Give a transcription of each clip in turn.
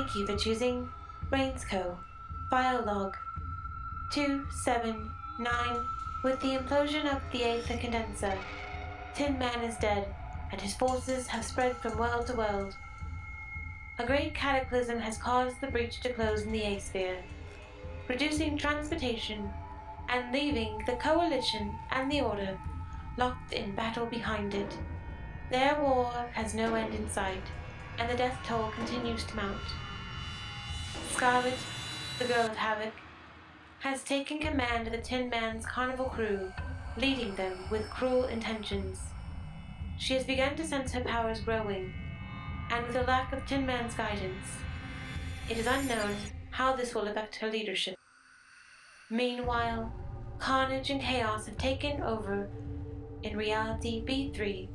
Thank you for choosing Rainsco. File log 279. With the implosion of the Aether condenser, Tin Man is dead, and his forces have spread from world to world. A great cataclysm has caused the breach to close in the A-sphere, reducing transportation and leaving the Coalition and the Order locked in battle behind it. Their war has no end in sight, and the death toll continues to mount. Scarlet, the Girl of Havoc, has taken command of the Tin Man's carnival crew, leading them with cruel intentions. She has begun to sense her powers growing, and with a lack of Tin Man's guidance, it is unknown how this will affect her leadership. Meanwhile, carnage and chaos have taken over in Reality B3,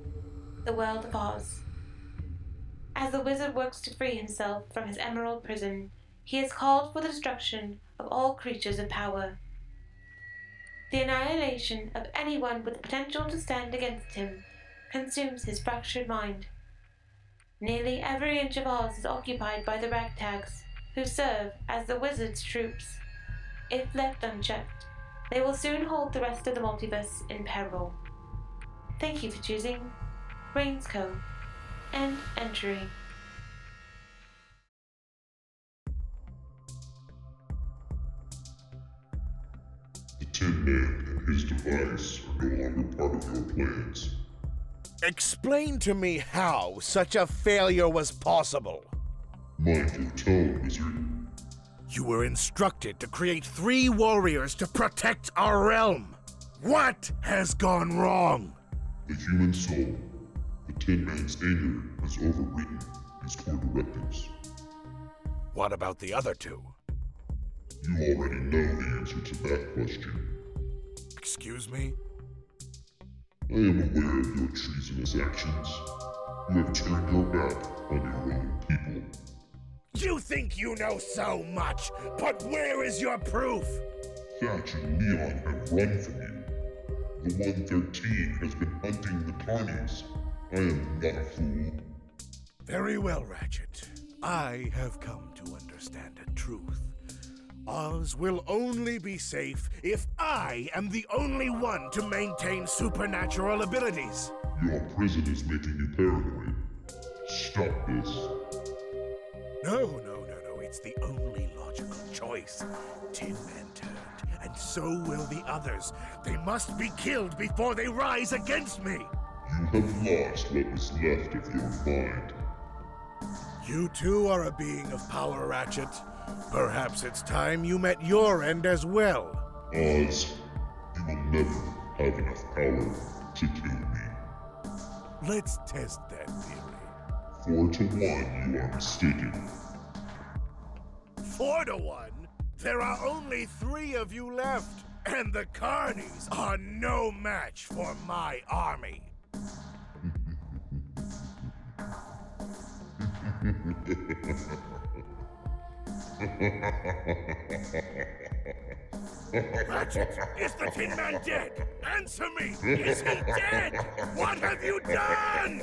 the world of Oz. As the wizard works to free himself from his emerald prison, he has called for the destruction of all creatures of power. The annihilation of anyone with the potential to stand against him consumes his fractured mind. Nearly every inch of Oz is occupied by the Ragtags, who serve as the wizard's troops. If left unchecked, they will soon hold the rest of the multiverse in peril. Thank you for choosing Rainsco. End entry. The Tin Man and his device are no longer part of your plans. Explain to me how such a failure was possible. Mind your tone, wizard. You were instructed to create 3 warriors to protect our realm. What has gone wrong? The human soul, the Tin Man's anger has overridden his core directives. What about the other 2? You already know the answer to that question. Excuse me? I am aware of your treasonous actions. You have turned your back on your own people. You think you know so much, but where is your proof? Thatch and Leon have run from you. The 113 has been hunting the Carnies. I am not a fool. Very well, Ratchet. I have come to understand a truth. Oz will only be safe if I am the only one to maintain supernatural abilities. Your prison is making you paranoid. Stop this. No. It's the only logical choice. Tin Man turned, and so will the others. They must be killed before they rise against me. You have lost what was left of your mind. You too are a being of power, Ratchet. Perhaps it's time you met your end as well. Oz, you will never have enough power to kill me. Let's test that theory. 4 to 1, you are mistaken. 4 to 1? There are only 3 of you left, and the Carnies are no match for my army. Ratchet, is the Tin Man dead? Answer me! Is he dead? What have you done?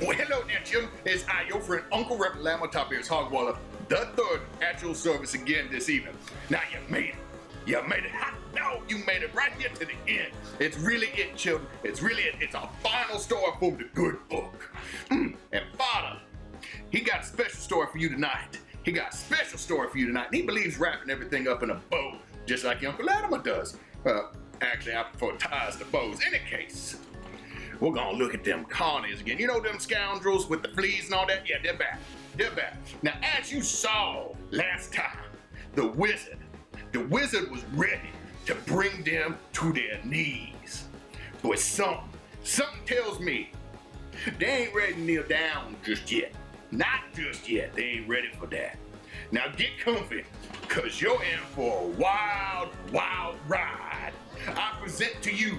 Well, hello there, Jim. It's I, your friend Uncle Rep Lamb on top of his Hogwaller, the third at your service again this evening. Now, you made it. You made it. Hot dog! go. You made it right here to the end. It's really it, children. It's really it. It's a final story from the good book. And Father, he got a special story for you tonight. He got a special story for you tonight. And he believes wrapping everything up in a bow, just like Uncle Latimer does. Actually, I prefer ties to bows. In any case, we're gonna look at them carnies again. You know them scoundrels with the fleas and all that? Yeah, they're back. They're back. Now, as you saw last time, the wizard was ready to bring them to their knees. But something tells me they ain't ready to kneel down just yet. Not just yet. They ain't ready for that. Now get comfy, cause you're in for a wild, wild ride. I present to you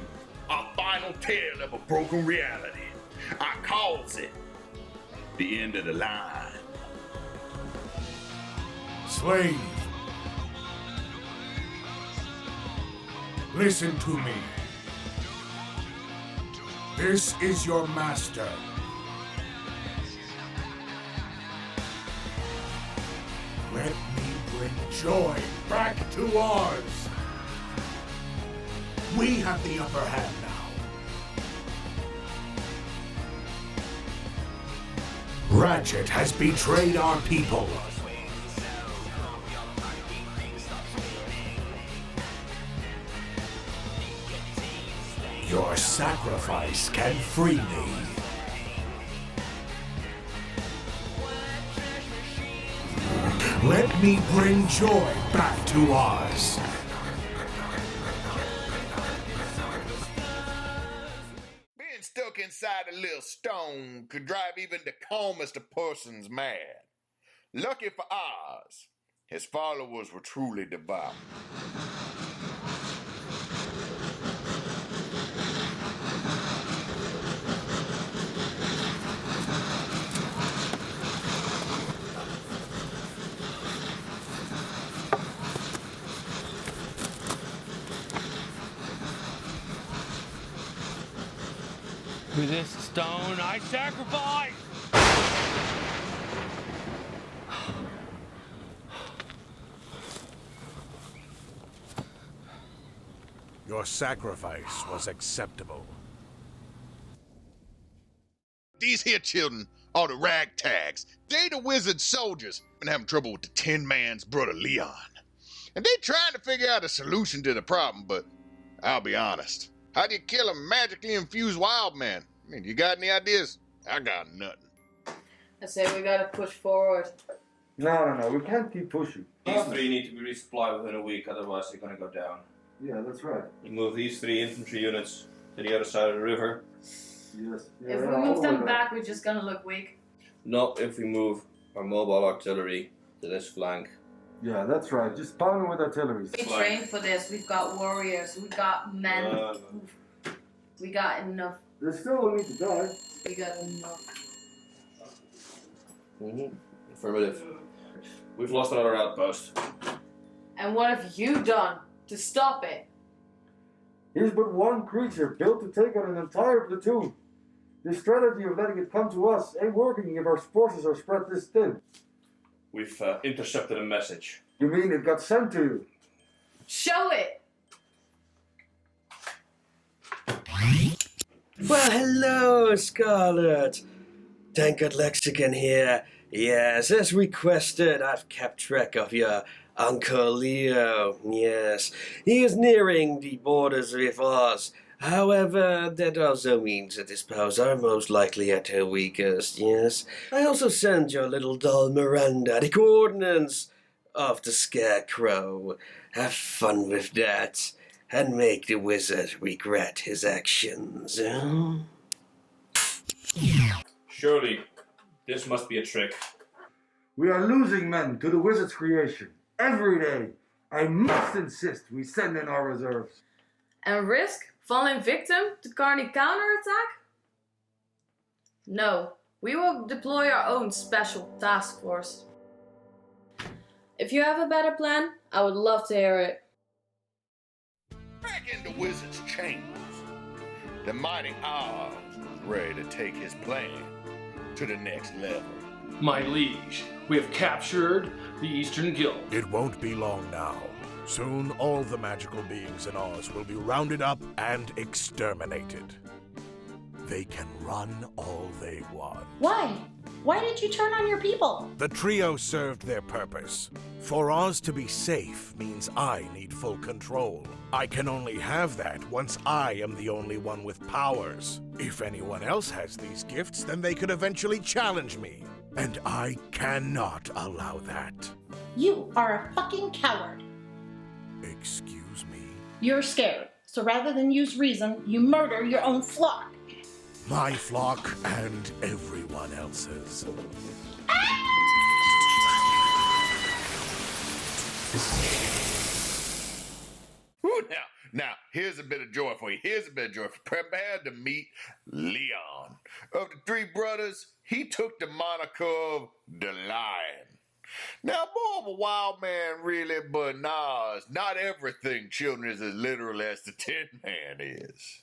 a final tale of a broken reality. I calls it the end of the line. Slave, listen to me. This is your master. Let me bring joy back to Oz. We have the upper hand now. Ratchet has betrayed our people. Your sacrifice can free me. Let me bring joy back to Oz. Being stuck inside a little stone could drive even the calmest of persons mad. Lucky for Oz, his followers were truly devout. To this stone I sacrifice! Your sacrifice was acceptable. These here children are the ragtags. They the wizard soldiers. Been having trouble with the Tin Man's brother Leon. And they trying to figure out a solution to the problem, but I'll be honest. How do you kill a magically infused wild man? I mean, you got any ideas? I got nothing. I say we gotta push forward. No, we can't keep pushing. These three need to be resupplied within a week, otherwise they're gonna go down. Yeah, that's right. You move these 3 infantry units to the other side of the river. Yes. If we move them back, we're just gonna look weak. Not if we move our mobile artillery to this flank. Yeah, that's right. Just pound them with artillery. We trained for this. We've got warriors. We got men. We got enough. They still don't need to die. We got enough. Affirmative. We've lost another outpost. And what have you done to stop it? He's but one creature built to take out an entire platoon. The strategy of letting it come to us ain't working if our forces are spread this thin. We've intercepted a message. You mean it got sent to you? Show it! Well, hello, Scarlet. Tankard Lexicon here. Yes, as requested, I've kept track of your Uncle Leo. Yes, he is nearing the borders with Oz. However, that also means that his powers are most likely at her weakest, yes. I also sent your little doll Miranda the coordinates of the Scarecrow. Have fun with that, and make the wizard regret his actions. Surely, this must be a trick. We are losing men to the wizard's creation. Every day. I must insist we send in our reserves. And risk falling victim to Carney counterattack? No, we will deploy our own special task force. If you have a better plan, I would love to hear it. Back in the wizard's chambers, the mighty Oz was ready to take his plan to the next level. My liege, we have captured the Eastern Guild. It won't be long now. Soon, all the magical beings in Oz will be rounded up and exterminated. They can run all they want. Why? Why did you turn on your people? The trio served their purpose. For Oz to be safe means I need full control. I can only have that once I am the only one with powers. If anyone else has these gifts, then they could eventually challenge me. And I cannot allow that. You are a fucking coward. Excuse me? You're scared, so rather than use reason, you murder your own flock. My flock and everyone else's. Whew, now, here's a bit of joy for you. Prepare to meet Leon. Of the three brothers, he took the moniker of the Lion. Now, more of a wild man, really, but nah, not everything, children, is as literal as the Tin Man is.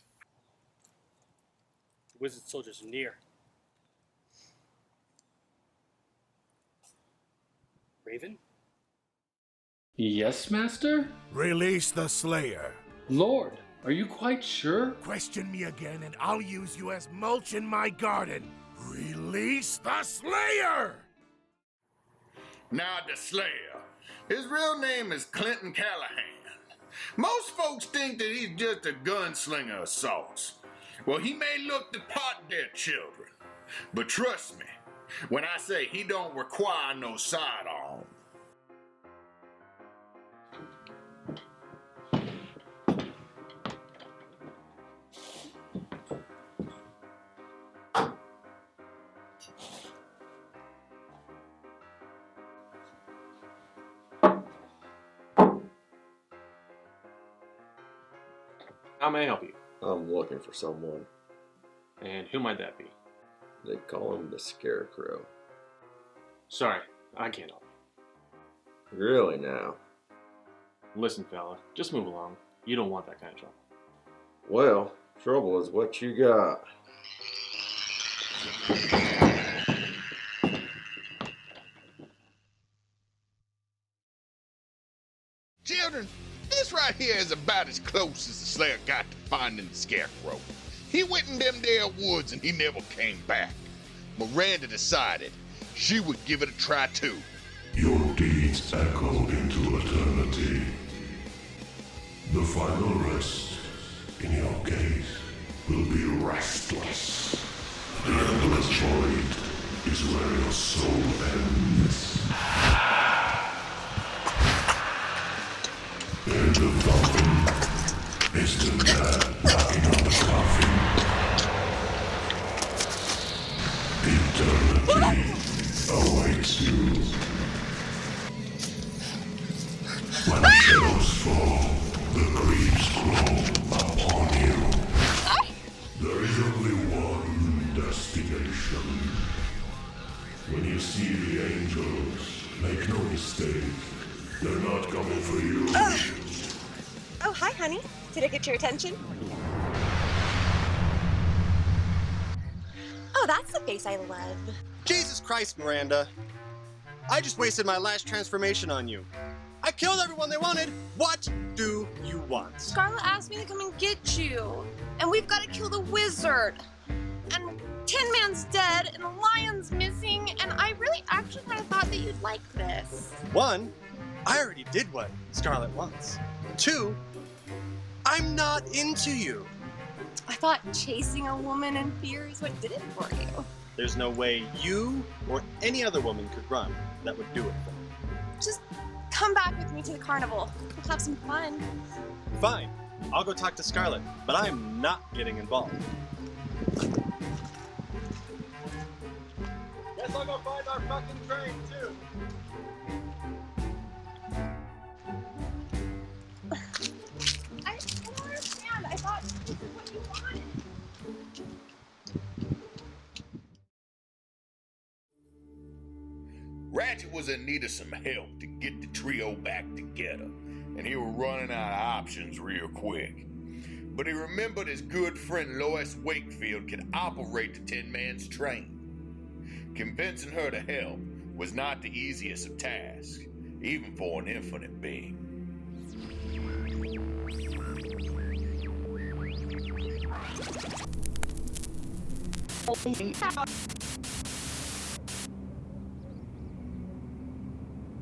The wizard soldiers are near. Raven? Yes, Master? Release the Slayer. Lord, are you quite sure? Question me again and I'll use you as mulch in my garden. Release the Slayer! Now, the Slayer. His real name is Clinton Callahan. Most folks think that he's just a gunslinger of sorts. Well, he may look the part, dear children. But trust me, when I say he don't require no sidearm. How may I help you? I'm looking for someone. And who might that be? They call him the Scarecrow. Sorry, I can't help you. Really now? Listen, fella, just move along. You don't want that kind of trouble. Well, trouble is what you got. Children, this right here is about as close as the Slayer got to finding the Scarecrow. He went in them there woods and he never came back. Miranda decided she would give it a try too. Your deeds echo into eternity. The final rest in your gaze will be restless. The endless void is where your soul ends. In the coffin is the dead knocking on the coffin. Eternity awaits you. When the shadows fall, the creeps grow upon you. There is only one destination. When you see the angels, make no mistake, they're not coming for you. Oh, hi, honey. Did I get your attention? Oh, that's the face I love. Jesus Christ, Miranda. I just wasted my last transformation on you. I killed everyone they wanted. What do you want? Scarlet asked me to come and get you. And we've got to kill the wizard. And Tin Man's dead, and the lion's missing, and I really actually kind of thought that you'd like this. One, I already did what Scarlet wants. Two, I'm not into you. I thought chasing a woman in fear is what did it for you. There's no way you or any other woman could run that would do it for me. Just come back with me to the carnival. We'll have some fun. Fine, I'll go talk to Scarlet, but I'm not getting involved. Guess I'll go find our fucking train, too. I don't understand. I thought this is what you wanted. Ratchet was in need of some help to get the trio back together, and he was running out of options real quick. But he remembered his good friend Lois Wakefield could operate the Tin Man's train. Convincing her to help was not the easiest of tasks, even for an infinite being.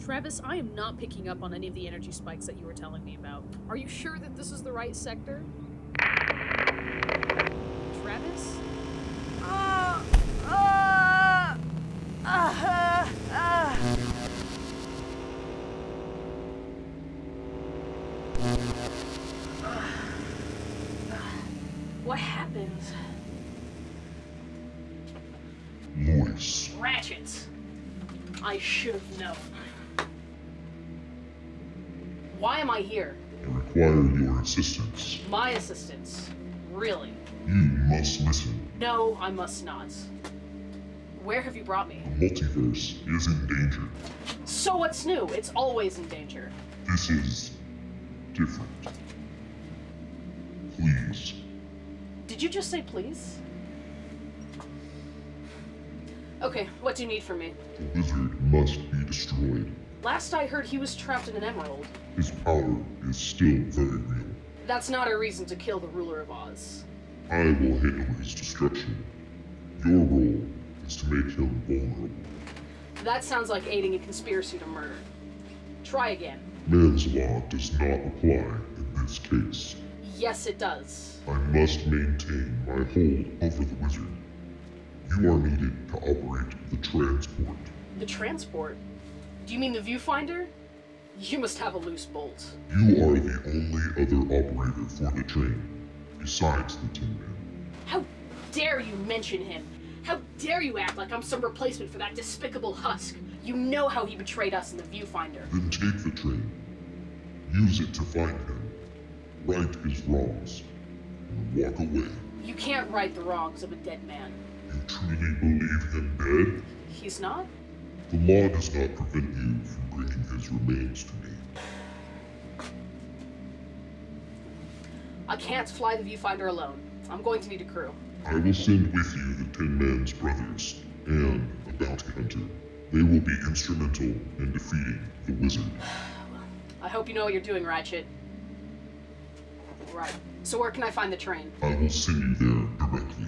Travis, I am not picking up on any of the energy spikes that you were telling me about. Are you sure that this is the right sector? Travis? What happened? Lewis. Ratchet! I should have known. Why am I here? I require your assistance. My assistance? Really? You must listen. No, I must not. Where have you brought me? The multiverse is in danger. So what's new? It's always in danger. This is different. Please. Did you just say please? Okay, what do you need from me? The wizard must be destroyed. Last I heard he was trapped in an emerald. His power is still very real. That's not a reason to kill the ruler of Oz. I will handle his destruction. Your role is to make him vulnerable. That sounds like aiding a conspiracy to murder. Try again. Man's law does not apply in this case. Yes, it does. I must maintain my hold over the wizard. You are needed to operate the transport. The transport? Do you mean the viewfinder? You must have a loose bolt. You are the only other operator for the train, besides the Tin Man. How dare you mention him? How dare you act like I'm some replacement for that despicable husk? You know how he betrayed us in the viewfinder. Then take the train. Use it to find him. Right his wrongs. And walk away. You can't right the wrongs of a dead man. You truly believe him dead? He's not? The law does not prevent you from bringing his remains to me. I can't fly the viewfinder alone. I'm going to need a crew. I will send with you the Tin Man's brothers and a bounty hunter. They will be instrumental in defeating the wizard. I hope you know what you're doing, Ratchet. Right. So where can I find the train? I will send you there directly.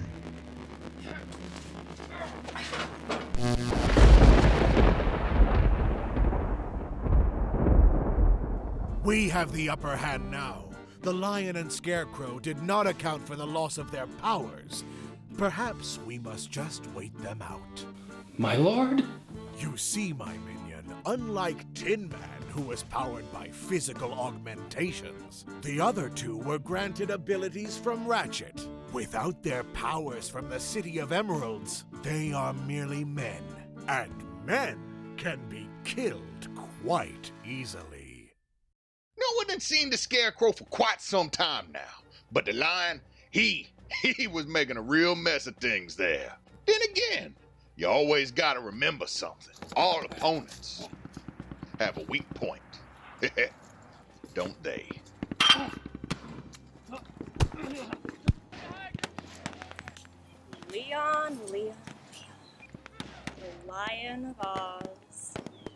We have the upper hand now. The Lion and Scarecrow did not account for the loss of their powers. Perhaps we must just wait them out. My lord? You see, my minion, unlike Tin Man, who was powered by physical augmentations, the other two were granted abilities from Ratchet. Without their powers from the City of Emeralds, they are merely men. And men can be killed quite easily. No one had seen the Scarecrow for quite some time now. But the Lion, he was making a real mess of things there. Then again, you always gotta remember something. All opponents have a weak point. Don't they? Leon, the Lion of Oz.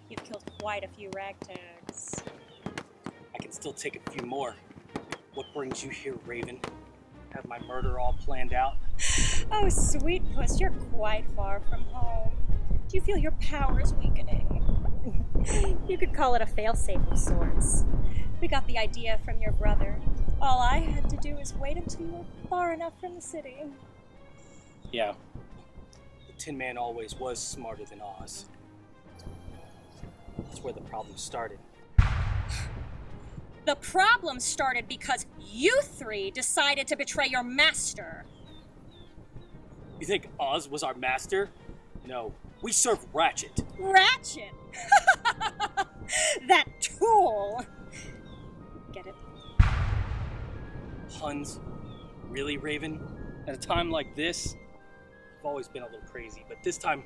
You've killed quite a few ragtags. I can still take a few more. What brings you here, Raven? Have my murder all planned out? Oh, sweet puss, you're quite far from home. Do you feel your powers weakening? You could call it a failsafe of sorts. We got the idea from your brother. All I had to do is wait until you were far enough from the city. Yeah. The Tin Man always was smarter than Oz. That's where the problem started. The problem started because you three decided to betray your master. You think Oz was our master? No, we serve Ratchet. Ratchet? That tool! Get it? Huns? Really, Raven? At a time like this? I've always been a little crazy, but this time,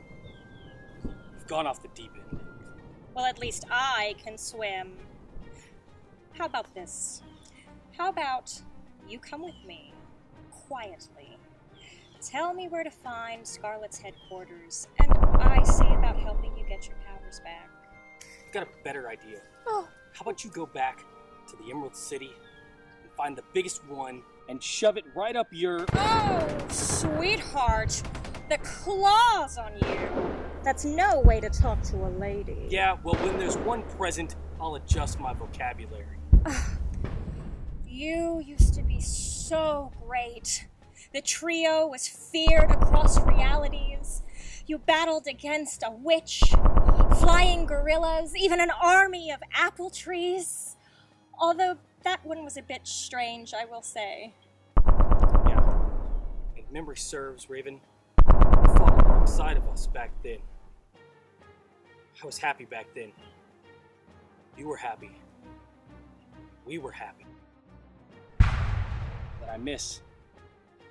we've gone off the deep end. Well, at least I can swim. How about this? How about you come with me, quietly. Tell me where to find Scarlet's headquarters, and I see about helping you get your powers back. I've got a better idea. Oh. How about you go back to the Emerald City and find the biggest one and shove it right up your... Oh, sweetheart. The claws on you. That's no way to talk to a lady. Yeah, well, when there's one present, I'll adjust my vocabulary. You used to be so great. The trio was feared across realities. You battled against a witch, flying gorillas, even an army of apple trees. Although that one was a bit strange, I will say. Yeah. If memory serves, Raven, you fought alongside of us back then. I was happy back then. You were happy. We were happy. But I miss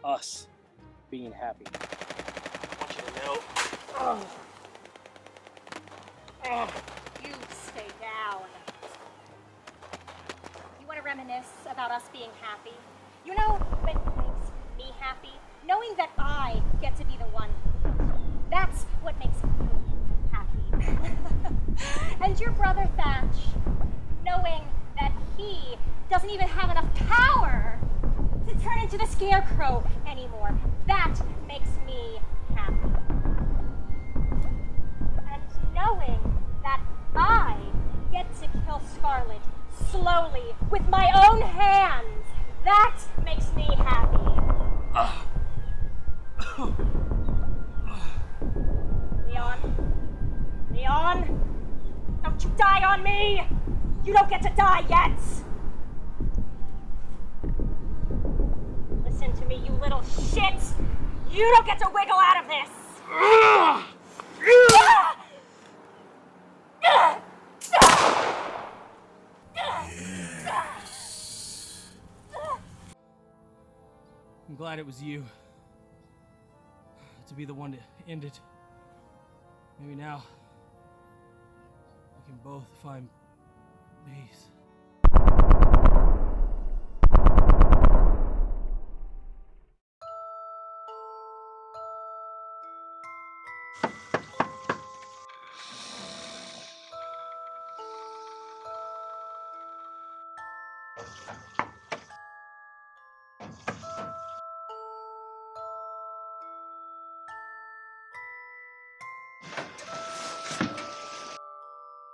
us being happy. I want you to know. You stay down. You want to reminisce about us being happy? You know what makes me happy? Knowing that I get to be the one. That's what makes me happy. And your brother Thatch, knowing that he doesn't even have enough power to turn into the Scarecrow anymore. That makes me happy. And knowing that I get to kill Scarlet slowly with my own hands, that makes me happy. Leon, don't you die on me! You don't get to die yet! Listen to me, you little shit! You don't get to wiggle out of this! I'm glad it was you. To be the one to end it. Maybe now we can both find peace.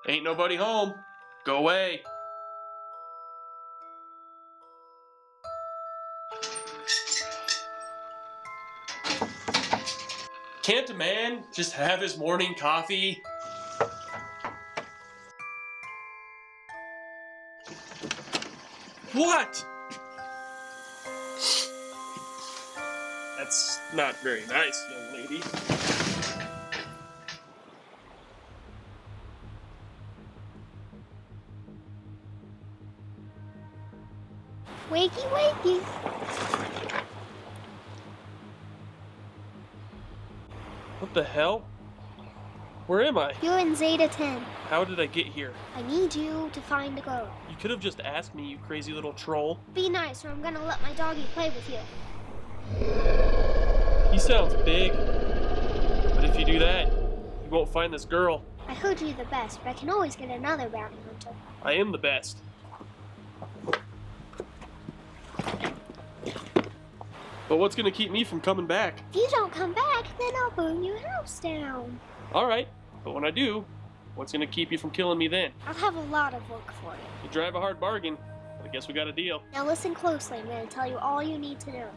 Ain't nobody home. Go away. Can't a man just have his morning coffee? What? That's not very nice, young lady. Wakey, wakey. What the hell? Where am I? You're in Zeta 10. How did I get here? I need you to find a girl. You could have just asked me, you crazy little troll. Be nice or I'm gonna let my doggy play with you. He sounds big. But if you do that, you won't find this girl. I heard you're the best, but I can always get another bounty hunter. I am the best. But what's gonna keep me from coming back? If you don't come back, then I'll burn your house down. Alright, but when I do, what's gonna keep you from killing me then? I'll have a lot of work for you. You drive a hard bargain. I guess we got a deal. Now listen closely, I'm gonna tell you all you need to know.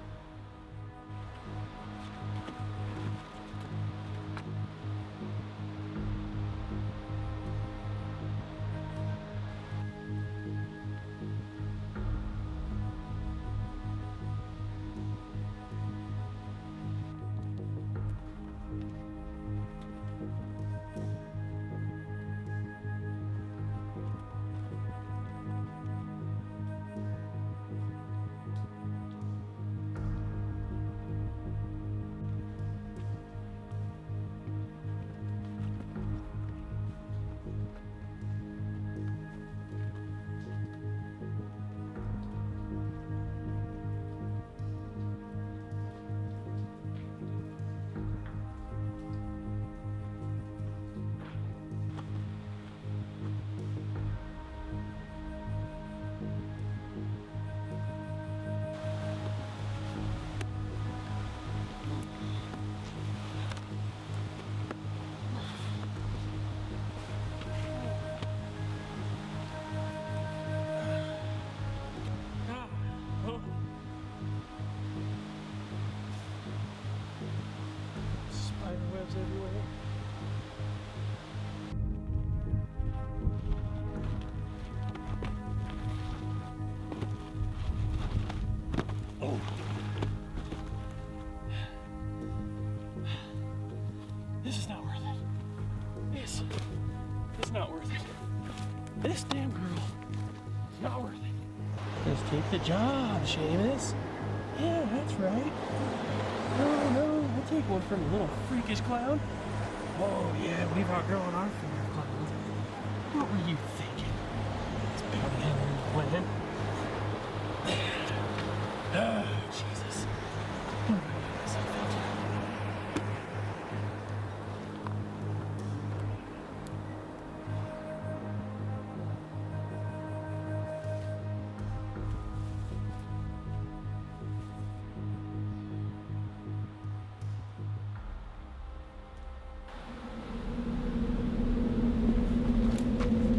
Oh. This is not worth it. This is not worth it. This damn girl is not worth it. Let's take the job, Seamus. Yeah, that's right. No, I'll take one from a little freakish clown. Oh yeah, we've outgrown our fear of clowns. What were you thinking? It's bounty hunter plan. Ah, Jesus. What have I got myself into?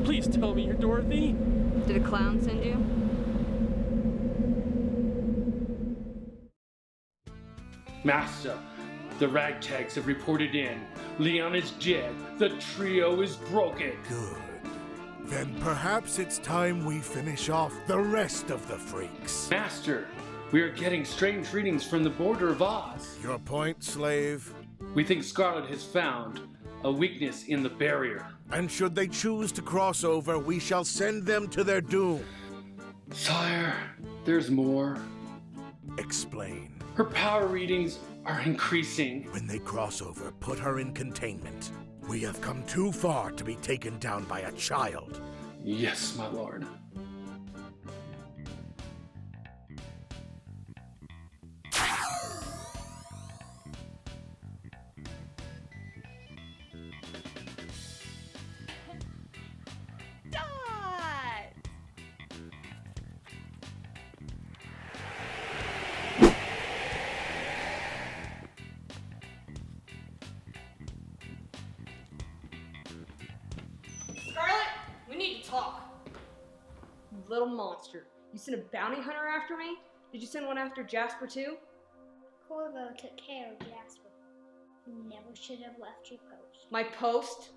Please tell me you're Dorothy. Did a clown send you? Master, the ragtags have reported in. Leon is dead. The trio is broken. Good. Then perhaps it's time we finish off the rest of the freaks. Master, we are getting strange readings from the border of Oz. Your point, slave? We think Scarlet has found a weakness in the barrier. And should they choose to cross over, we shall send them to their doom. Sire, there's more. Explain. Her power readings are increasing. When they cross over, put her in containment. We have come too far to be taken down by a child. Yes, my lord. Scarlet, we need to talk. You little monster. You sent a bounty hunter after me? Did you send one after Jasper too? Corvo took care of Jasper. You never should have left your post. My post?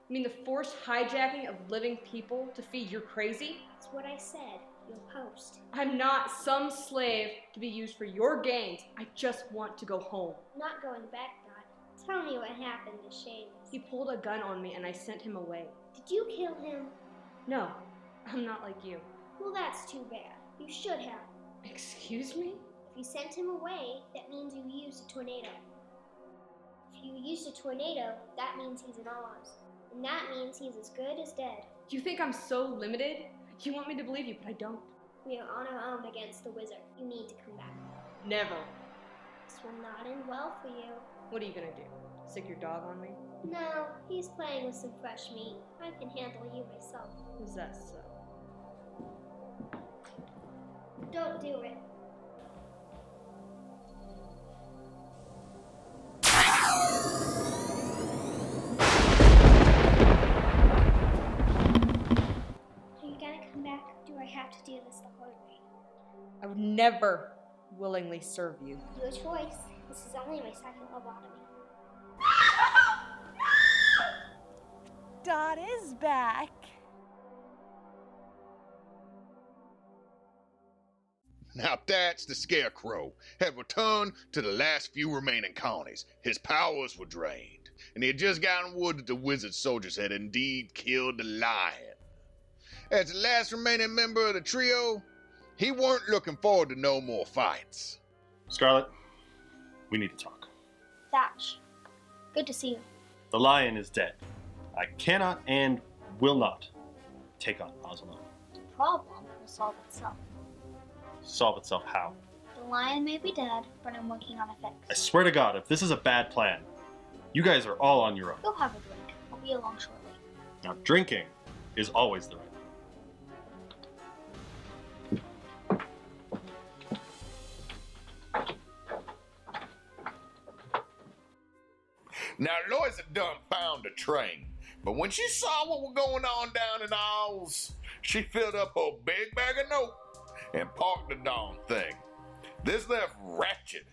You mean the forced hijacking of living people to feed your crazy? That's what I said. Your post. I'm not some slave to be used for your gains. I just want to go home. I'm not going back, Dot. Tell me what happened to Seamus. He pulled a gun on me and I sent him away. Did you kill him? No, I'm not like you. Well, that's too bad. You should have. Excuse me? If you sent him away, that means you used a tornado. If you used a tornado, that means he's in Oz. And that means he's as good as dead. You think I'm so limited? You want me to believe you, but I don't. We are on our own against the wizard. You need to come back. Never. This will not end well for you. What are you gonna do? Sick your dog on me? No, he's playing with some fresh meat. I can handle you myself. Is that so? Don't do it. Are you gonna come back, or do I have to do this the hard way? I would never willingly serve you. Your choice. This is only my second lobotomy. Dot is back. Now that's the Scarecrow, had returned to the last few remaining colonies. His powers were drained, and he had just gotten word that the wizard soldiers had indeed killed the lion. As the last remaining member of the trio, he weren't looking forward to no more fights. Scarlet, we need to talk. Thatch, good to see you. The lion is dead. I cannot and will not take on Oz alone. The problem will solve itself. Solve itself how? The lion may be dead, but I'm working on a fix. I swear to God, if this is a bad plan, you guys are all on your own. Go have a drink. I'll be along shortly. Now, drinking is always the right thing. Now Lois had done found a train, but when she saw what was going on down in Oz, she filled up her big bag of note and parked the darn thing. This left Ratchet,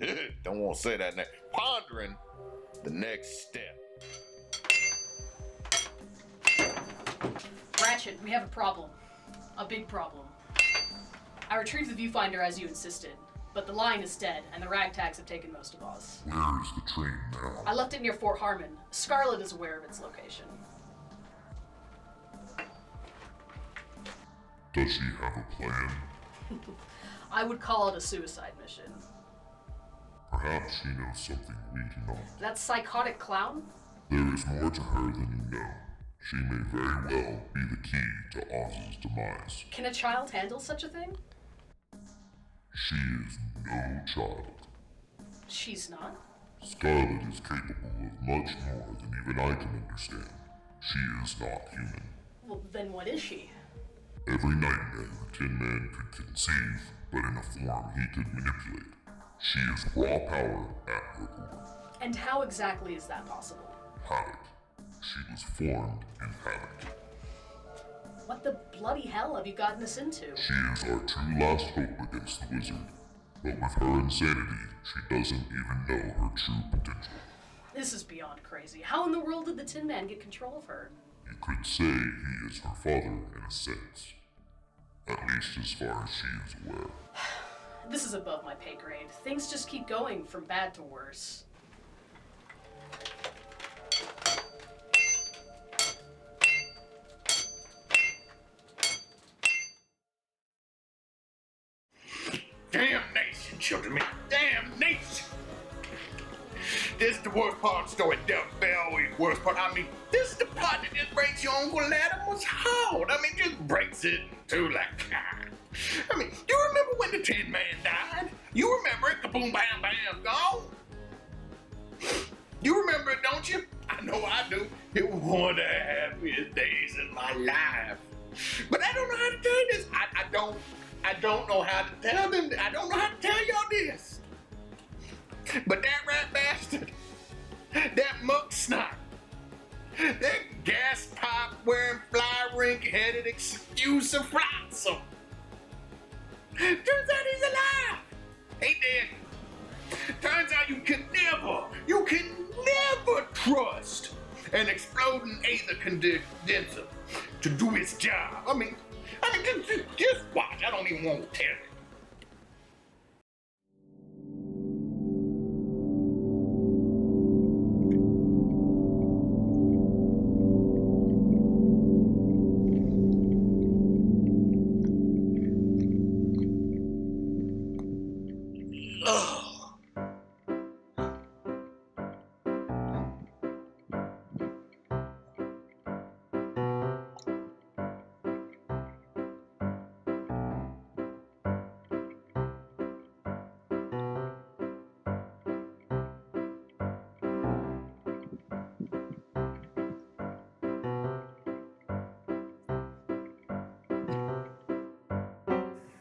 don't want to say that name, pondering the next step. Ratchet, we have a problem. A big problem. I retrieved the viewfinder as you insisted. but the line is dead, and the ragtags have taken most of Oz. Where is the train now? I left it near Fort Harmon. Scarlet is aware of its location. Does she have a plan? I would call it a suicide mission. Perhaps she knows something we do not. That psychotic clown? There is more to her than you know. She may very well be the key to Oz's demise. Can a child handle such a thing? She is no child. She's not? Scarlet is capable of much more than even I can understand. She is not human. Well, then what is she? Every nightmare the Tin Man could conceive, but in a form he could manipulate. She is raw power at her core. And how exactly is that possible? Havoc. She was formed in Havoc. What the bloody hell have you gotten us into? She is our true last hope against the wizard. But with her insanity, she doesn't even know her true potential. This is beyond crazy. How in the world did the Tin Man get control of her? You could say he is her father in a sense. At least as far as she is aware. This is above my pay grade. Things just keep going from bad to worse. Damnation, children, damnation! This is the worst part of the story, the very worst part. I mean, this is the part that just breaks your Uncle Latimer's heart. I mean, just breaks it to like, I mean, you remember when the Tin Man died? You remember it, kaboom, bam, bam, gone? You remember it, don't you? I know I do. It was one of the happiest days in my life. But I don't know how to tell you this. I don't know how to tell them. I don't know how to tell y'all this. But that rat bastard, that muck snot, that gas pipe wearing fly rink headed excuse of flotsam. Turns out he's alive. He dead. Turns out you can never trust an exploding ether condenser to do its job. I mean, just watch. I don't even want to tell you.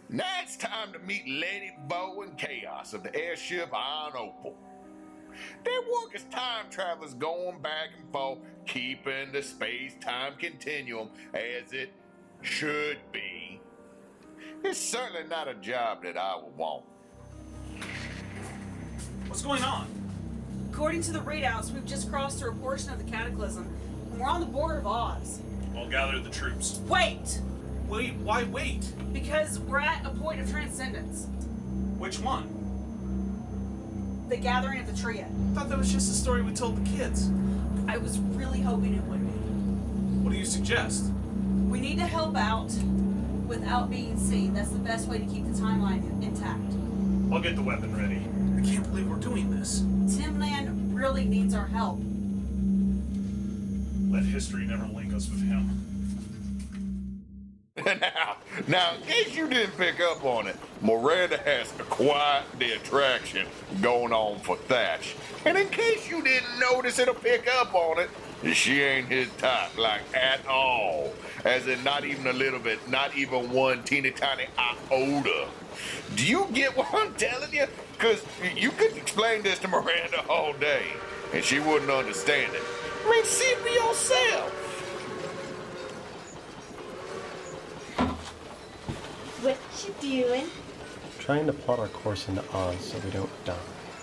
Now it's time to meet Lady Bo and Chaos of the airship Iron Opal. They work as time travelers going back and forth, keeping the space-time continuum as it should be. It's certainly not a job that I would want. What's going on? According to the readouts, we've just crossed through a portion of the Cataclysm, and we're on the border of Oz. I'll gather the troops. Wait! Wait, why wait? Because we're at a point of transcendence. Which one? The gathering of the trio. I thought that was just the story we told the kids. I was really hoping it would be. What do you suggest? We need to help out without being seen. That's the best way to keep the timeline intact. I'll get the weapon ready. I can't believe we're doing this. Tin Man really needs our help. Let history never link us with him. Now, in case you didn't pick up on it, Miranda has quite the attraction going on for Thatch. And in case you didn't notice it or pick up on it, she ain't his type, like at all. As in not even a little bit, not even one teeny tiny iota. Do you get what I'm telling you? Because you could explain this to Miranda all day, and she wouldn't understand it. I mean, see it for yourself. What you doing? Trying to plot our course into Oz so we don't die.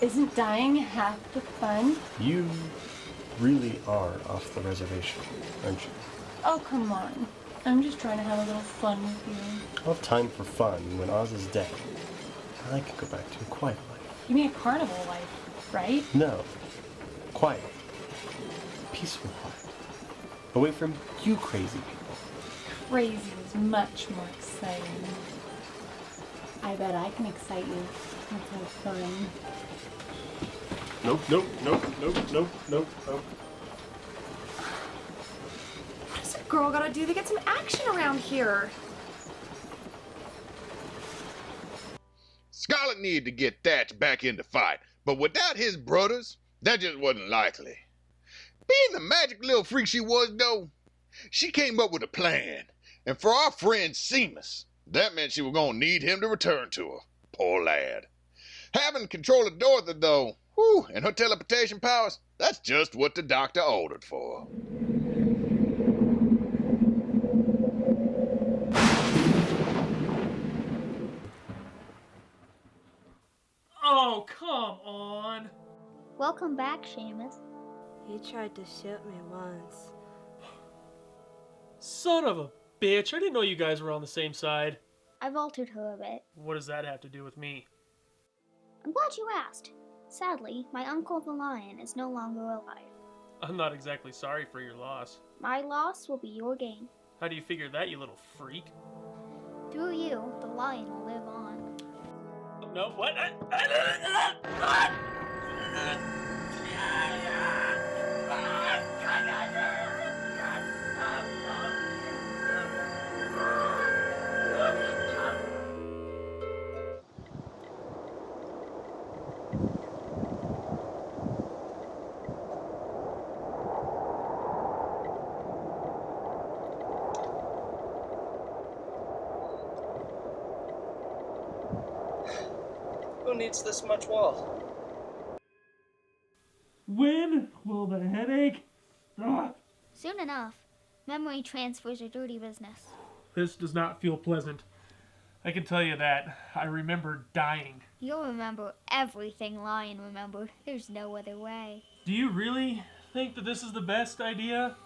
Isn't dying half the fun? You really are off the reservation, aren't you? Oh, come on. I'm just trying to have a little fun with you. I'll have time for fun when Oz is dead. I could go back to a quiet life. You mean a carnival life, right? No. Quiet. Peaceful quiet. Away from you crazy people. Crazy is much more exciting. I bet I can excite you. Let's have fun. Nope, nope, nope, nope, nope, nope, nope. What does a girl gotta do to get some action around here? Scarlet needed to get Thatch back in the fight, but without his brothers, that just wasn't likely. Being the magic little freak she was, though, she came up with a plan, and for our friend Seamus, that meant she was gonna need him to return to her. Poor lad. Having control of Dorothy, though, whew, and her teleportation powers, that's just what the doctor ordered for. Oh, come on! Welcome back, Seamus. He tried to shoot me once. Son of a bitch, I didn't know you guys were on the same side. I've altered her a bit. What does that have to do with me? I'm glad you asked. Sadly, my uncle the lion is no longer alive. I'm not exactly sorry for your loss. My loss will be your gain. How do you figure that, you little freak? Through you, the lion will live on. No, what? Who needs this much wall? When will the headache stop? Soon enough. Memory transfers are dirty business. This does not feel pleasant. I can tell you that. I remember dying. You'll remember everything Lion remembered. There's no other way. Do you really think that this is the best idea?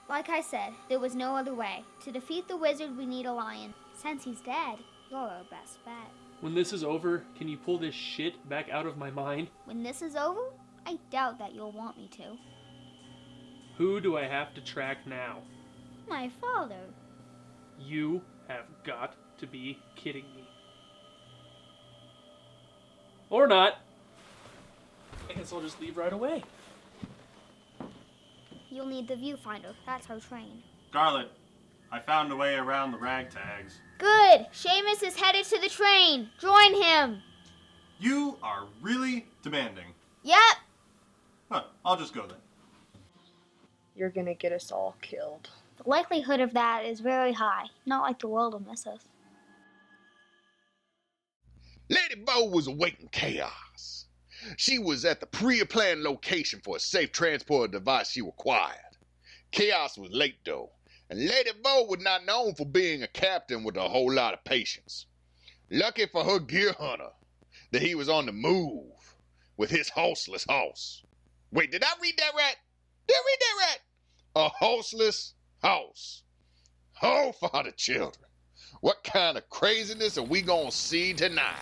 Like I said, there was no other way. To defeat the wizard, we need a lion. Since he's dead, you're our best bet. When this is over, can you pull this shit back out of my mind? When this is over, I doubt that you'll want me to. Who do I have to track now? My father. You have got to be kidding me. Or not. I guess I'll just leave right away. You'll need the viewfinder. That's our train. Scarlet, I found a way around the ragtags. Good! Seamus is headed to the train. Join him. You are really demanding. Yep. Huh, I'll just go then. You're gonna get us all killed. The likelihood of that is very high. Not like the world will miss us. Lady Bo was awaiting chaos. She was at the pre-planned location for a safe transport device she required. Chaos was late, though, and Lady Bo was not known for being a captain with a whole lot of patience. Lucky for her gear hunter that he was on the move with his horseless horse. Wait, did I read that right? Did I read that right? A horseless horse. Oh, for the children. What kind of craziness are we gonna see tonight?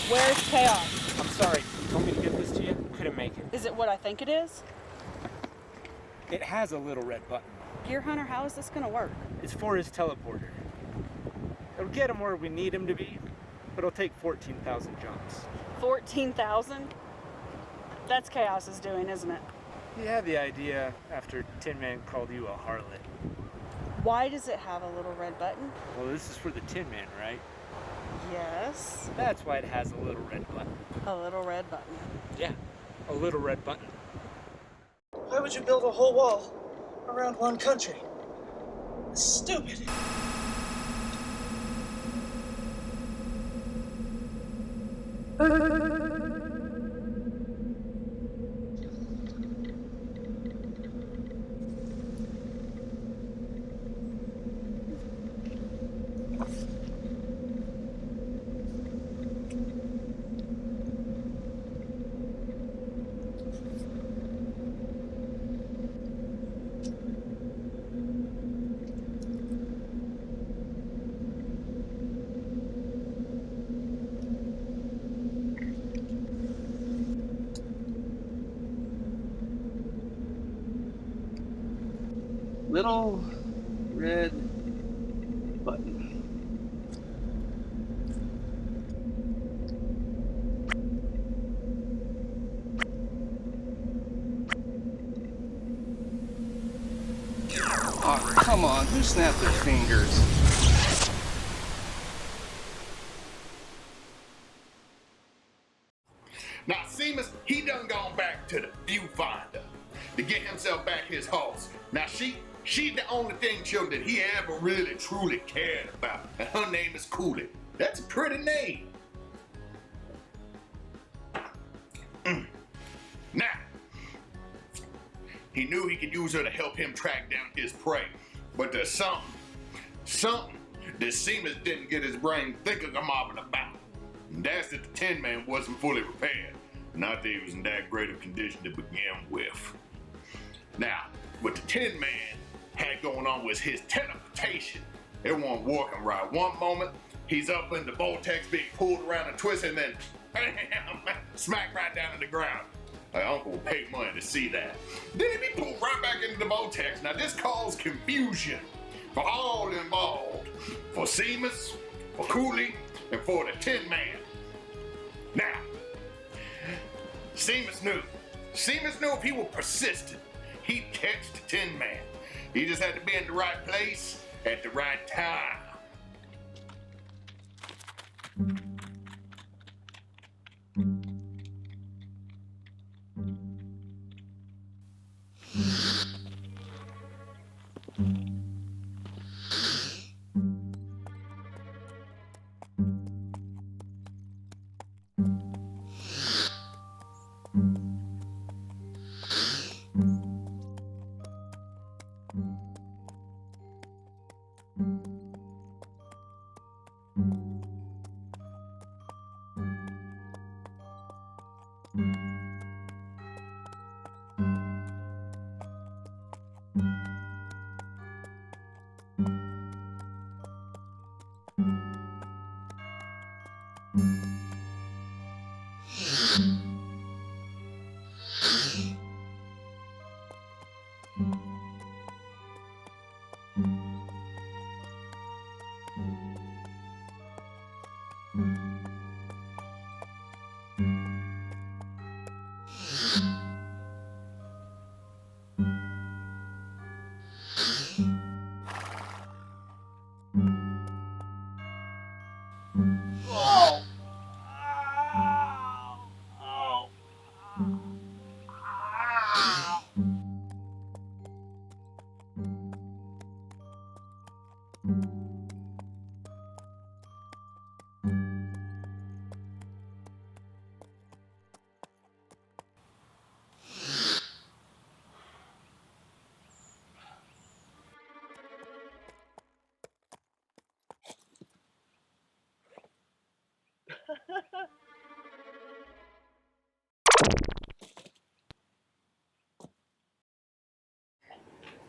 Where's Chaos? I'm sorry. You told me to get this to you? Couldn't make it. Is it what I think it is? It has a little red button. Gear Hunter, how is this gonna work? It's for his teleporter. It'll get him where we need him to be, but it'll take 14,000 jumps. 14,000? That's Chaos's doing, isn't it? He had the idea after Tin Man called you a harlot. Why does it have a little red button? Well, this is for the Tin Man, right? Yes. That's why it has a little red button. A little red button. Yeah, a little red button. Why would you build a whole wall around one country? It's stupid. little red button. Oh, come on, who snapped their fingers? Now, Seamus, he done gone back to the viewfinder to get himself back his horse. Now, she's the only thing, children, that he ever really truly cared about, and her name is Cooley. That's a pretty name. Now, he knew he could use her to help him track down his prey, but there's something that Seamus didn't get his brain thinking about. And that's that the Tin Man wasn't fully repaired. Not that he was in that great of condition to begin with. Now, what the Tin Man had going on was his teleportation. It wasn't working right. One moment, he's up in the vortex being pulled around and twisted, and then bam, smack right down to the ground. My uncle will pay money to see that. Then he'd be pulled right back into the vortex. Now this caused confusion for all involved. For Seamus, for Cooley, and for the Tin Man. Now, Seamus knew if he were persistent, he'd catch the Tin Man. He just had to be in the right place at the right time.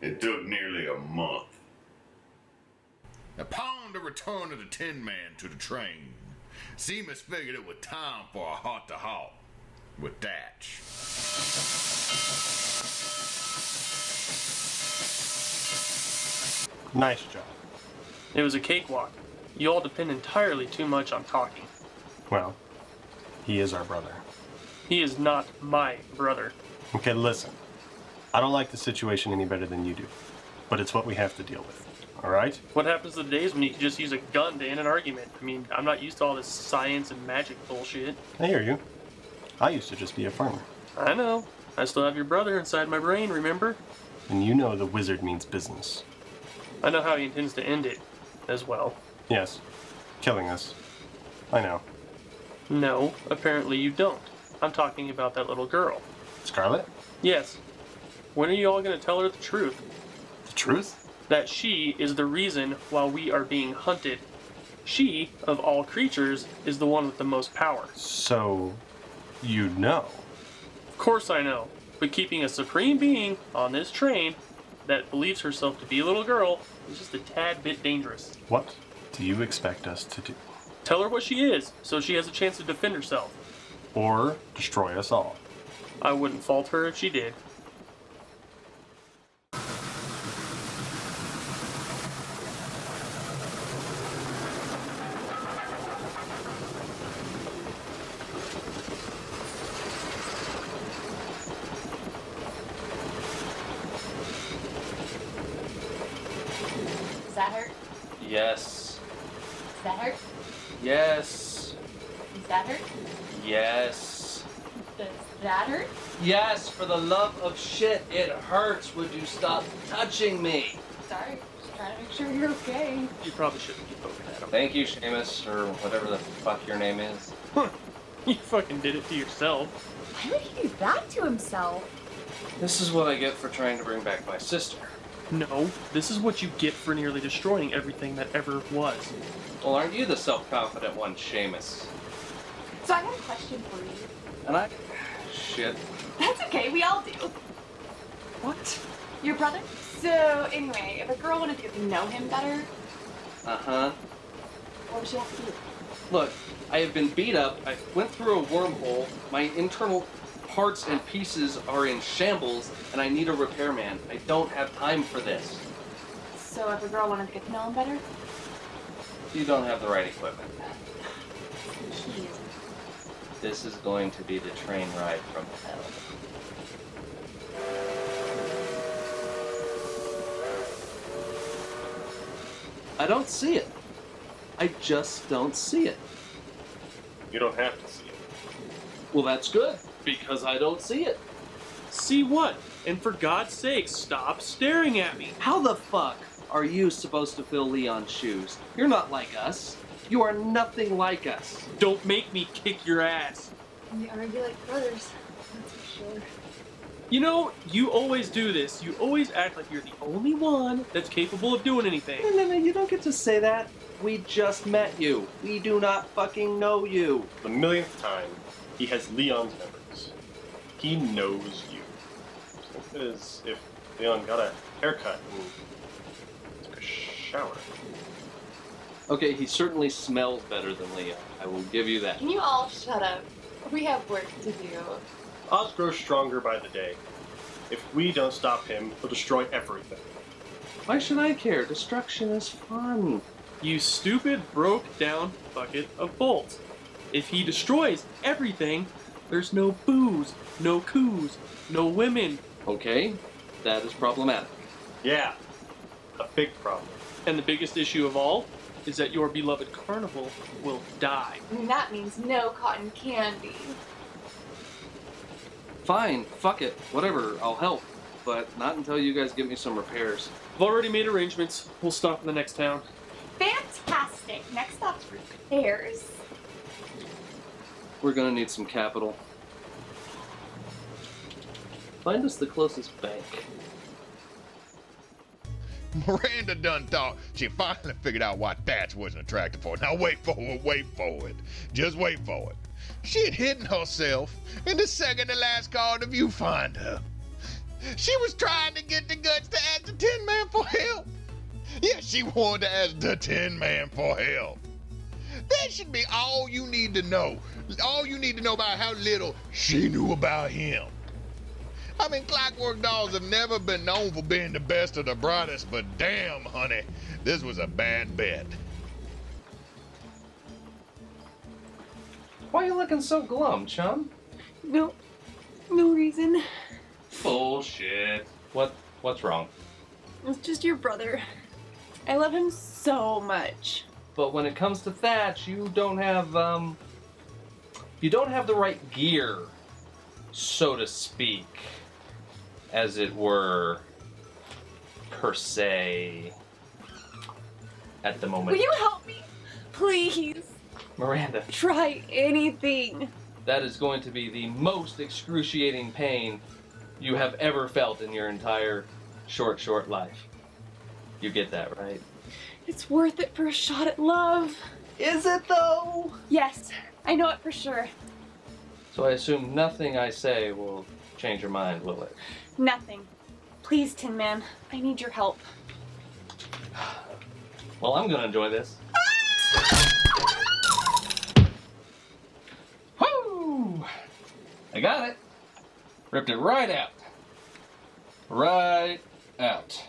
It took nearly a month. Upon the return of the Tin Man to the train, Seamus figured it was time for a heart-to-heart with Datch. Nice job. It was a cakewalk. You all depend entirely too much on talking. Well, he is our brother. He is not my brother. Okay, listen. I don't like the situation any better than you do, but it's what we have to deal with, all right? What happens to the days when you can just use a gun to end an argument? I mean, I'm not used to all this science and magic bullshit. I hear you. I used to just be a farmer. I know. I still have your brother inside my brain, remember? And you know the wizard means business. I know how he intends to end it, as well. Yes. Killing us. I know. No, apparently you don't. I'm talking about that little girl. Scarlet? Yes. When are you all going to tell her the truth? The truth? That she is the reason why we are being hunted. She, of all creatures, is the one with the most power. So, you know? Of course I know. But keeping a supreme being on this train that believes herself to be a little girl is just a tad bit dangerous. What do you expect us to do? Tell her what she is, so she has a chance to defend herself. Or destroy us all. I wouldn't fault her if she did. that hurt? Yes. Does that hurt? Yes. Does that hurt? Yes. Does that hurt? Yes, for the love of shit, it hurts. Would you stop touching me? Sorry, just trying to make sure you're okay. You probably shouldn't be poking at him. Thank you, Seamus, or whatever the fuck your name is. You fucking did it to yourself. Why would he do that to himself? This is what I get for trying to bring back my sister. No, this is what you get for nearly destroying everything that ever was. Well, aren't you the self-confident one, Seamus? So I got a question for you. And I... Shit. That's okay, we all do. What? Your brother? So, anyway, if a girl wanted to get to know him better, Uh-huh. what would she have to do? Look, I have been beat up, I went through a wormhole, my internal parts and pieces are in shambles, and I need a repairman. I don't have time for this. So if a girl wanted to get to know him better? You don't have the right equipment. He isn't. This is going to be the train ride from hell. I don't see it. I just don't see it. You don't have to see it. Well, that's good, because I don't see it. See what? And for God's sake, stop staring at me. How the fuck are you supposed to fill Leon's shoes? You're not like us. You are nothing like us. Don't make me kick your ass. We argue like brothers, that's for sure. You know, you always do this. You always act like you're the only one that's capable of doing anything. No, you don't get to say that. We just met you. We do not fucking know you. The millionth time, he has Leon's memories. He knows you. Think of it as if Leon got a haircut and took a shower. Okay, he certainly smells better than Leon. I will give you that. Can you all shut up? We have work to do. Oz grows stronger by the day. If we don't stop him, he'll destroy everything. Why should I care? Destruction is fun. You stupid, broke down bucket of bolts. If he destroys everything, there's no booze, no coos, no women. Okay, that is problematic. Yeah, a big problem. And the biggest issue of all is that your beloved carnival will die. And that means no cotton candy. Fine, fuck it, whatever, I'll help. But not until you guys give me some repairs. I've already made arrangements. We'll stop in the next town. Fantastic! Next stop's repairs. We're gonna need some capital. Find us the closest bank. Miranda done thought she finally figured out why Thatch wasn't attractive for her. Now wait for it. Just wait for it. She had hidden herself in the second to last call to viewfinder. She was trying to get the guts to ask the Tin Man for help. Yeah, she wanted to ask the Tin Man for help. That should be all you need to know. All you need to know about how little she knew about him. I mean, Clockwork Dolls have never been known for being the best or the brightest, but damn, honey, this was a bad bet. Why are you looking so glum, chum? No reason. Bullshit. What's wrong? It's just your brother. I love him so much. But when it comes to Thatch, you don't have the right gear, so to speak, as it were, per se, at the moment. Will you help me? Please. Miranda, Try anything. that is going to be the most excruciating pain you have ever felt in your entire short life. You get that, right? It's worth it for a shot at love. Is it though? Yes, I know it for sure. So I assume nothing I say will change your mind, will it? Nothing. Please, Tin Man, I need your help. Well, I'm gonna enjoy this. Woo! I got it. Ripped it right out. Right out.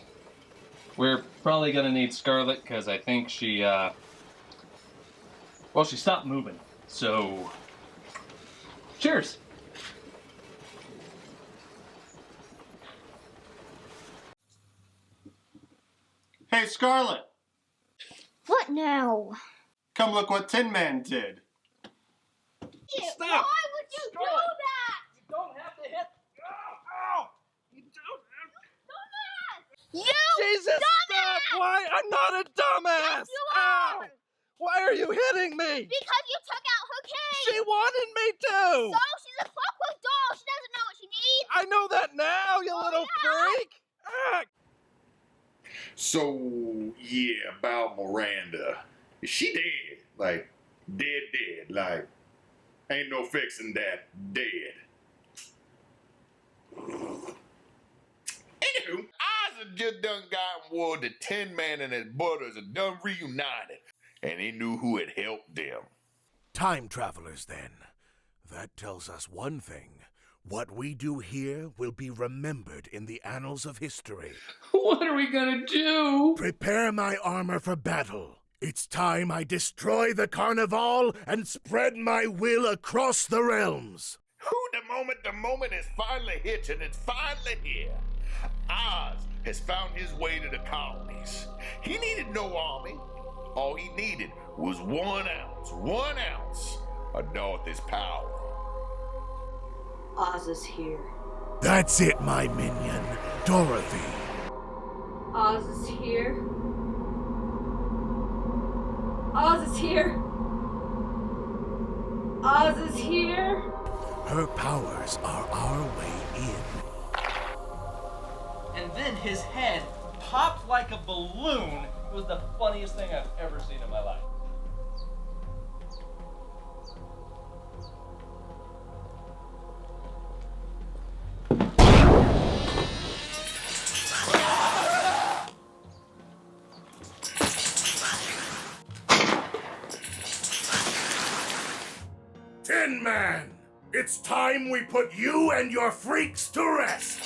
We're probably gonna need Scarlet because I think she, well, she stopped moving. So, cheers. Hey, Scarlet, What now? Come look what Tin Man did. Stop! Why would you do that? You don't have to hit. Ow! You don't have to. You Jesus, dumbass! stop! Why? I'm not a dumbass! Yes, you are! Ow! Why are you hitting me? Because you took out her cage! She wanted me to! So she's a clockwork doll! She doesn't know what she needs! I know that now, you little freak! Ah. So, yeah, about Miranda. She dead. Like, dead. Like, ain't no fixing that. Dead. Anywho, Oz had just done gotten word the Tin Man and his brothers had done reunited. And he knew who had helped them. Time travelers, then. That tells us one thing. What we do here will be remembered in the annals of history. What are we gonna do? Prepare my armor for battle. It's time I destroy the Carnival and spread my will across the realms. The moment is finally hit, and it's finally here. Oz has found his way to the colonies. He needed no army. All he needed was 1 ounce of Dorothy's power. Oz is here. That's it, my minion, Dorothy. Oz is here. Oz is here. Oz is here. Her powers are our way in. And then his head popped like a balloon. It was the funniest thing I've ever seen in my life. Tin Man, it's time we put you and your freaks to rest.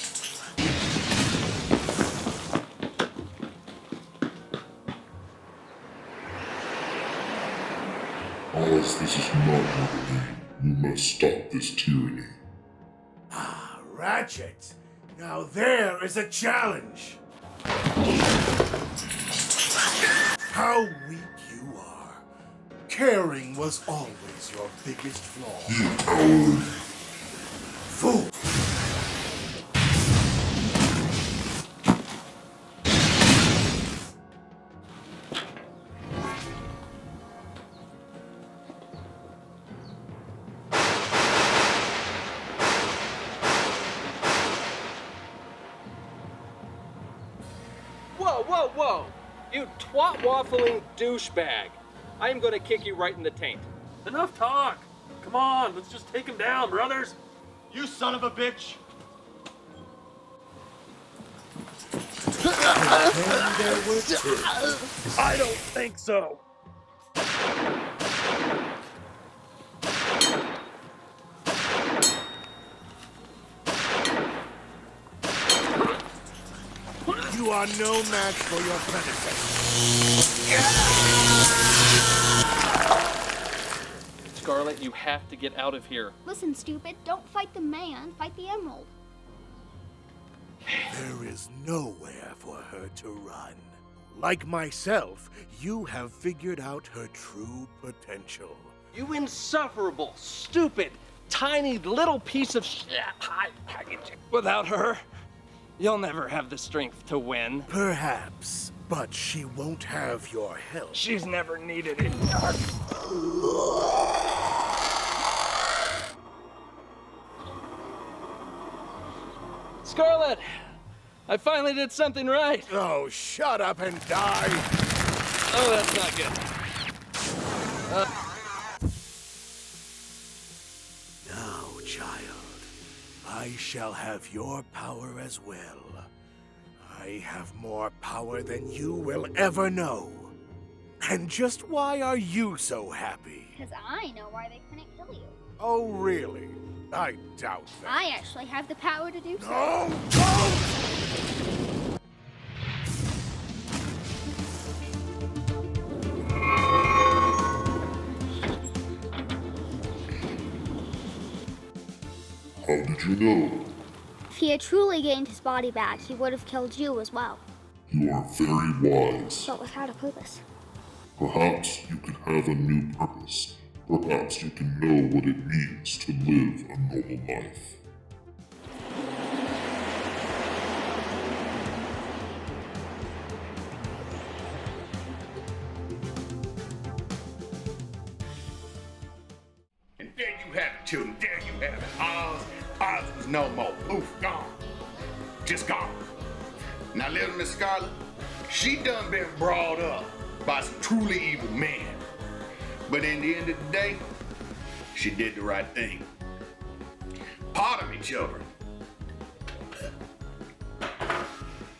Oz, this is not your game. You must stop this tyranny. Ah, Ratchet. Now there is a challenge. How weak you are. Caring was always your biggest flaw. You coward. Fool. Whoa! You twat-waffling douchebag. I am gonna kick you right in the taint. Enough talk! Come on, let's just take him down, brothers! You son of a bitch! I don't think so. You are no match for your predecessor. Scarlet, you have to get out of here. Listen, stupid, don't fight the man, fight the emerald. There is nowhere for her to run. Like myself, you have figured out her true potential. You insufferable, stupid, tiny little piece of shit. Without her, you'll never have the strength to win. Perhaps, but she won't have your help. She's never needed it. Scarlet, I finally did something right. Oh, shut up and die. Oh, that's not good. Now, child, I shall have your power as well. I have more power than you will ever know. And just why are you so happy? Because I know why they couldn't kill you. Oh, really? I doubt that. I actually have the power to do so. No! Don't! How did you know? If he had truly gained his body back, he would have killed you as well. You are very wise. But without a purpose. Perhaps you can have a new purpose. Perhaps you can know what it means to live a normal life. And there you have it, children. There you have it. Oz was no more. Poof, gone. Just gone. Now, little Miss Scarlet, she done been brought up by some truly evil men. But in the end of the day, she did the right thing. Part of me, children,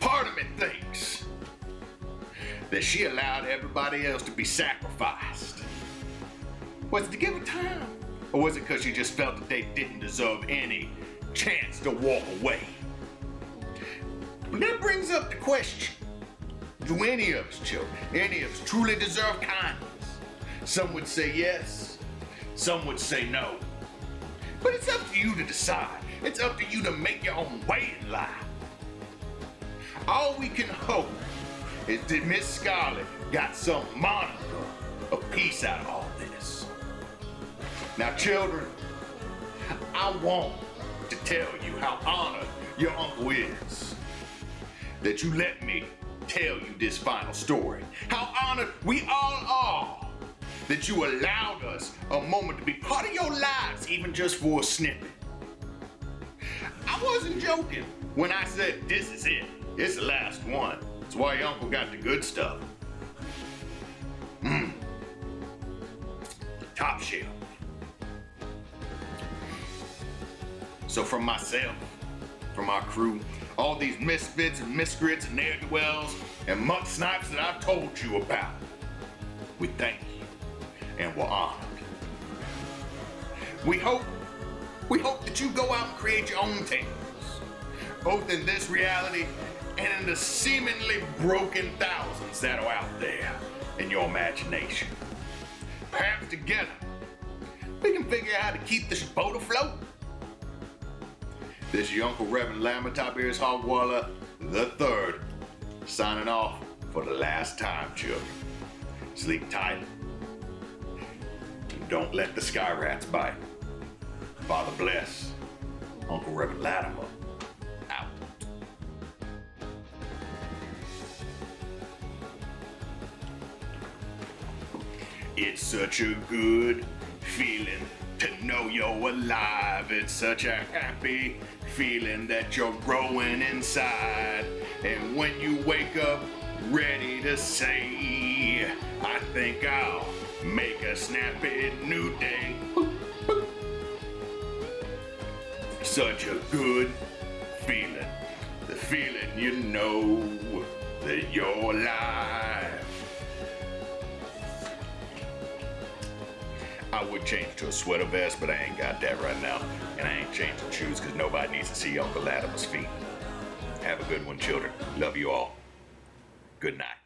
part of me thinks that she allowed everybody else to be sacrificed. Was it to give her time? Or was it because she just felt that they didn't deserve any chance to walk away? But that brings up the question, do any of us, children, any of us truly deserve kindness? Some would say yes, some would say no. But it's up to you to decide. It's up to you to make your own way in life. All we can hope is that Miss Scarlet got some moniker of peace out of all this. Now, children, I want to tell you how honored your uncle is that you let me tell you this final story. How honored we all are that you allowed us a moment to be part of your lives, even just for a snippet. I wasn't joking when I said this is it. It's the last one. That's why your uncle got the good stuff. Top shelf. So from myself, from our crew, all these misfits and miscreants and ne'er-do-wells and muck snipes that I've told you about, we thank you and we're honored. We hope that you go out and create your own tales, both in this reality and in the seemingly broken thousands that are out there in your imagination. Perhaps together, we can figure out how to keep this boat afloat. This is your Uncle Reverend Lambert Tiberius Hogwaller III, signing off for the last time, children. Sleep tight. Don't let the sky rats bite. Father bless. Uncle Reverend Latimer, out. It's such a good feeling to know you're alive. It's such a happy feeling that you're growing inside. And when you wake up ready to say, I think I'll make a snappy new day. Such a good feeling. The feeling you know that you're alive. I would change to a sweater vest, but I ain't got that right now. And I ain't changing shoes because nobody needs to see Uncle Latimer's feet. Have a good one, children. Love you all. Good night.